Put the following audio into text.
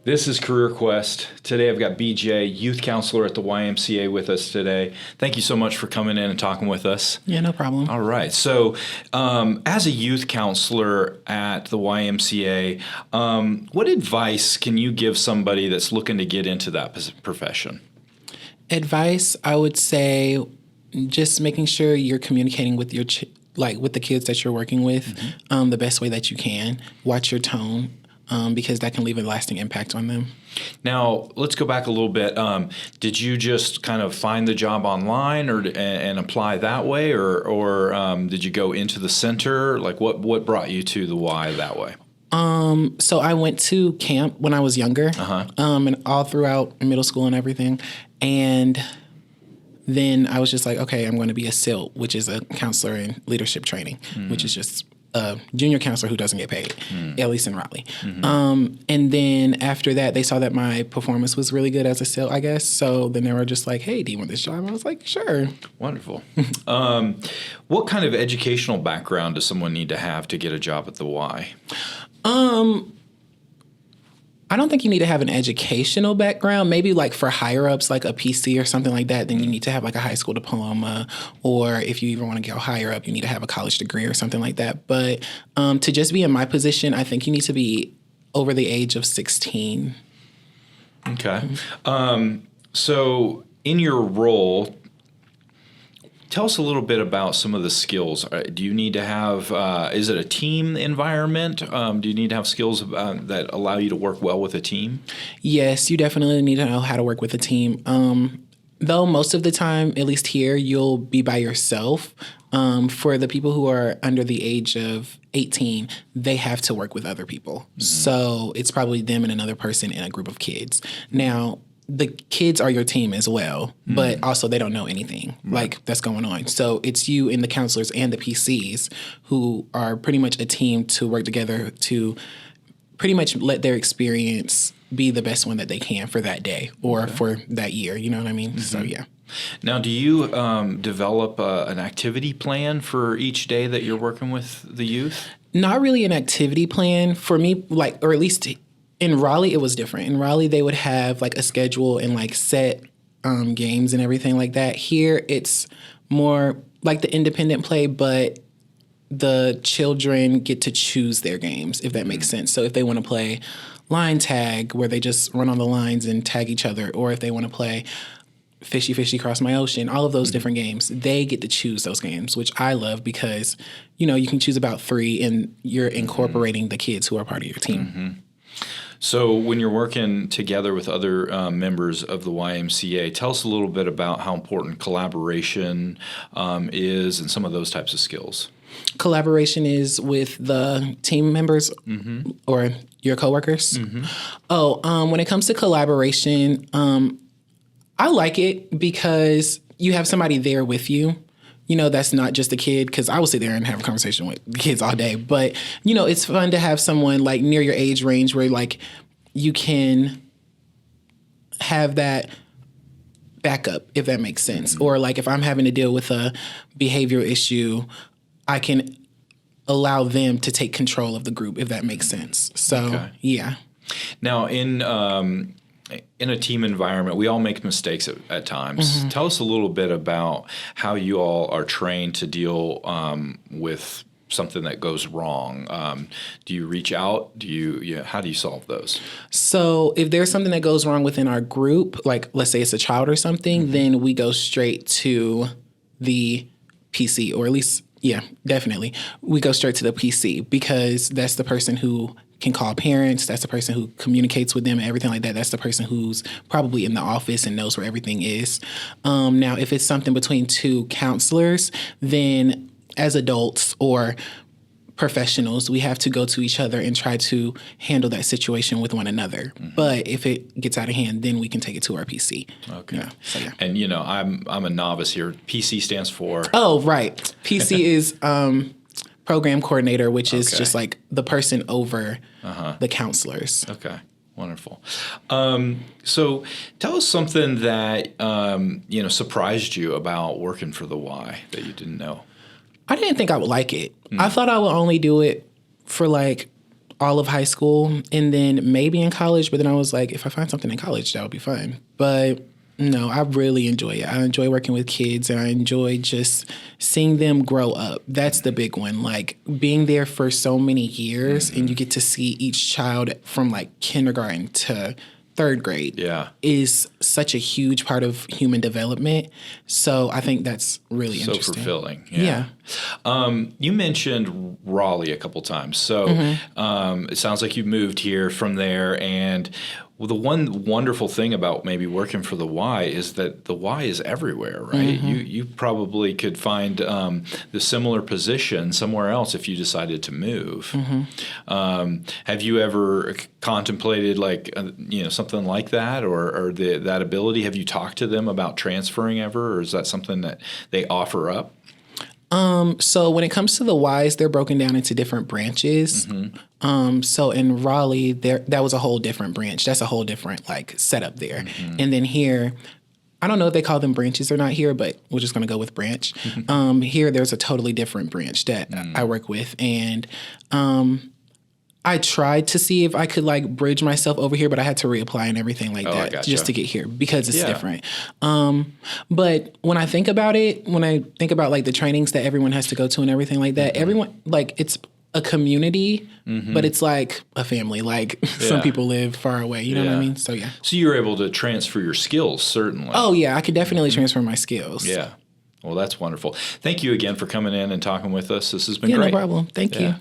This is Career Quest. Today I've got BJ, youth counselor at the YMCA, with us today. Thank you so much for coming in and talking with us. Yeah, no problem. All right. So as a youth counselor at the YMCA, what advice can you give somebody that's looking to get into that profession? Advice, I would say just making sure you're communicating with your with the kids that you're working with the best way that you can. Watch your tone. Because that can leave a lasting impact on them. Now, let's go back a little bit. Did you just kind of find the job online and apply that way, or did you go into the center? Like, what brought you to the Y that way? So I went to camp when I was younger, and all throughout middle school and everything. And then I was just like, okay, I'm going to be a SILT, which is a counselor in leadership training, which is just a junior counselor who doesn't get paid, at least in Raleigh. And then after that, they saw that my performance was really good as a SILT, I guess. So then they were just like, hey, do you want this job? I was like, sure. Wonderful. What kind of educational background does someone need to have to get a job at the Y? I don't think you need to have an educational background. Maybe like for higher ups, like a PC or something like that, then you need to have like a high school diploma. Or if you even want to go higher up, you need to have a college degree or something like that. But to just be in my position, I think you need to be over the age of 16. Okay. So in your role, tell us a little bit about some of the skills. Do you need to have, is it a team environment? Do you need to have skills that allow you to work well with a team? Yes, you definitely need to know how to work with a team. Though most of the time, at least here, you'll be by yourself. For the people who are under the age of 18, they have to work with other people. So it's probably them and another person in a group of kids. Now, the kids are your team as well, but also they don't know anything like that's going on. So it's you and the counselors and the PCs who are pretty much a team to work together to pretty much let their experience be the best one that they can for that day or for that year. You know what I mean? So, yeah. Now, do you develop an activity plan for each day that you're working with the youth? Not really an activity plan for me, like, or at least in Raleigh, it was different. In Raleigh, they would have like a schedule and like set games and everything like that. Here, it's more like the independent play, but the children get to choose their games, if that makes sense. So if they want to play line tag, where they just run on the lines and tag each other, or if they want to play fishy, fishy, cross my ocean, all of those different games, they get to choose those games, which I love because, you know, you can choose about 3 and you're incorporating the kids who are part of your team. So when you're working together with other members of the YMCA, tell us a little bit about how important collaboration is and some of those types of skills. Collaboration is with the team members or your coworkers. When it comes to collaboration, I like it because you have somebody there with you. You know, that's not just a kid, because I will sit there and have a conversation with kids all day. But, you know, it's fun to have someone like near your age range where like you can have that backup, if that makes sense. Or like if I'm having to deal with a behavioral issue, I can allow them to take control of the group, if that makes sense. So, yeah. Now, in a team environment, we all make mistakes at times. Tell us a little bit about how you all are trained to deal with something that goes wrong. Do you reach out? How do you solve those? So if there's something that goes wrong within our group, like let's say it's a child or something, then we go straight to the PC, or at least, yeah, definitely. We go straight to the PC because that's the person who can call parents. That's the person who communicates with them and everything like that. That's the person who's probably in the office and knows where everything is. Now, if it's something between 2 counselors, then as adults or professionals, we have to go to each other and try to handle that situation with one another. But if it gets out of hand, then we can take it to our PC. Okay. You know, so, yeah. And, you know, I'm a novice here. PC stands for? Oh, right. PC is program coordinator, which is just like the person over the counselors. Okay. Wonderful. So tell us something that, surprised you about working for the Y that you didn't know. I didn't think I would like it. I thought I would only do it for like all of high school and then maybe in college. But then I was like, if I find something in college, that would be fun. But no, I really enjoy it. I enjoy working with kids and I enjoy just seeing them grow up. That's the big one. Like being there for so many years and you get to see each child from like kindergarten to third grade is such a huge part of human development. So I think that's really interesting. So fulfilling. Yeah. You mentioned Raleigh a couple times. So it sounds like you moved here from there. And well, the one wonderful thing about maybe working for the Y is that the Y is everywhere, right? You probably could find the similar position somewhere else if you decided to move. Have you ever contemplated like something like that or that ability? Have you talked to them about transferring ever, or is that something that they offer up? So when it comes to the Ys, they're broken down into different branches. So in Raleigh, that was a whole different branch. That's a whole different like setup there. And then here, I don't know if they call them branches or not here, but we're just going to go with branch. Here, there's a totally different branch that I work with. And I tried to see if I could like bridge myself over here, but I had to reapply and everything like that just to get here because it's different. But when I think about it, when I think about like the trainings that everyone has to go to and everything like that, everyone like it's a community, but it's like a family. Like some people live far away, you know what I mean? So So you were able to transfer your skills, certainly. Oh yeah, I could definitely transfer my skills. Yeah. Well, that's wonderful. Thank you again for coming in and talking with us. This has been great. No problem. Thank you.